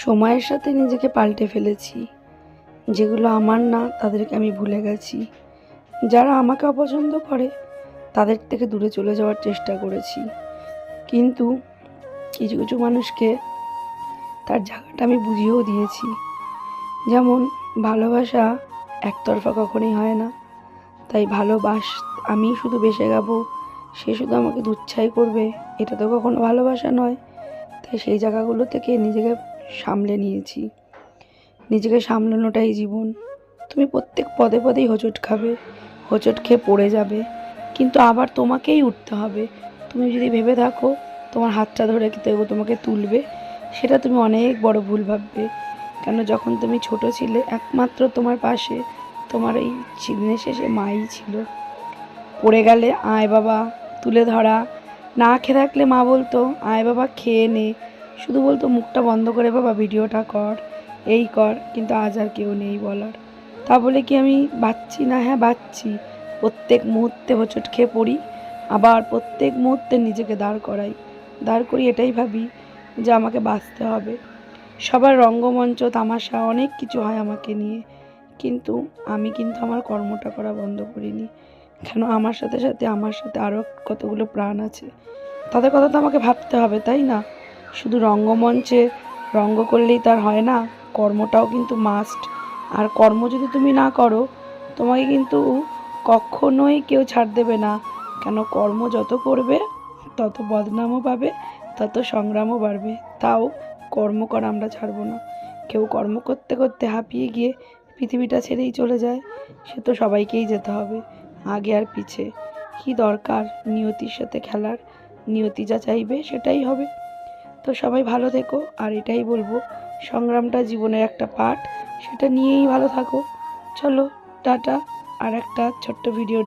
সময়ের সাথে নিজেকে পাল্টে ফেলেছি। যেগুলো আমার না তাদেরকে আমি ভুলে গেছি। যারা আমাকে অপছন্দ করে তাদের থেকে দূরে চলে যাওয়ার চেষ্টা করেছি, কিন্তু কিছু কিছু মানুষকে তার জায়গাটা আমি বুঝিয়েও দিয়েছি। যেমন ভালোবাসা একতরফা কখনোই হয় না। তাই আমি শুধু বেসে যাবো, সে শুধু আমাকে দুচ্ছাই করবে, এটা তো কখনো ভালোবাসা নয়। তাই সেই জায়গাগুলো থেকে নিজেকে সামলে নিয়েছি। নিজেকে সামলানোটাই জীবন। তুমি প্রত্যেক পদে পদেই হোঁচট খাবে, হোঁচট খেয়ে পড়ে যাবে, কিন্তু আবার তোমাকেই উঠতে হবে। তুমি যদি ভেবে থাকো তোমার হাতটা ধরে কেউ তোমাকে তুলবে, সেটা তুমি অনেক বড় ভুল ভাববে। কেন, যখন তুমি ছোট ছিলে একমাত্র তোমার পাশে তোমার এই দিনের শেষে মাই ছিল। পড়ে গেলে আয় বাবা তুলে ধরা, না খেয়ে থাকলে মা বলতো আয় বাবা খেয়ে নে, শুধু বলতো মুখটা বন্ধ করে বাবা ভিডিওটা কর, এই কর। কিন্তু আজ আর কেউ নেই বলার। তা বলে কি আমি বাঁচছি না? হ্যাঁ বাঁচছি। প্রত্যেক মুহূর্তে হোঁচট খেয়ে পড়ি, আবার প্রত্যেক মুহূর্তে নিজেকে দাঁড় করি এটাই ভাবি যে আমাকে বাঁচতে হবে। সবার রঙ্গমঞ্চ তামাশা অনেক কিছু হয় আমাকে নিয়ে, কিন্তু আমি কিন্তু আমার কর্মটা করা বন্ধ করিনি। কেন, আমার সাথে আরও কতগুলো প্রাণ আছে, তাদের কথা তো আমাকে ভাবতে হবে, তাই না? শুধু রঙ্গমঞ্চে রঙ্গ করলেই তার হয় না, কর্মটাও কিন্তু মাস্ট। আর কর্ম যদি তুমি না করো, তোমাকে কিন্তু কখনোই কেউ ছাড় দেবে না। কেন, কর্ম যত করবে তত বদনামও পাবে, তত সংগ্রামও বাড়বে। তাও কর্ম করা আমরা ছাড়বো না। কেউ কর্ম করতে করতে হাঁপিয়ে গিয়ে পৃথিবীটা ছেড়েই চলে যায়, সে তো সবাইকেই যেতে হবে, আগে আর পিছে। কি দরকার নিয়তির সাথে খেলার? নিয়তি যা চাইবে সেটাই হবে। তো সবাই ভালো থেকো, আর এটাই বলবো, সংগ্রামটা জীবনের একটা পার্ট, সেটা নিয়েই ভালো থাকো। চলো টাটা। আর একটা ছোট্ট ভিডিও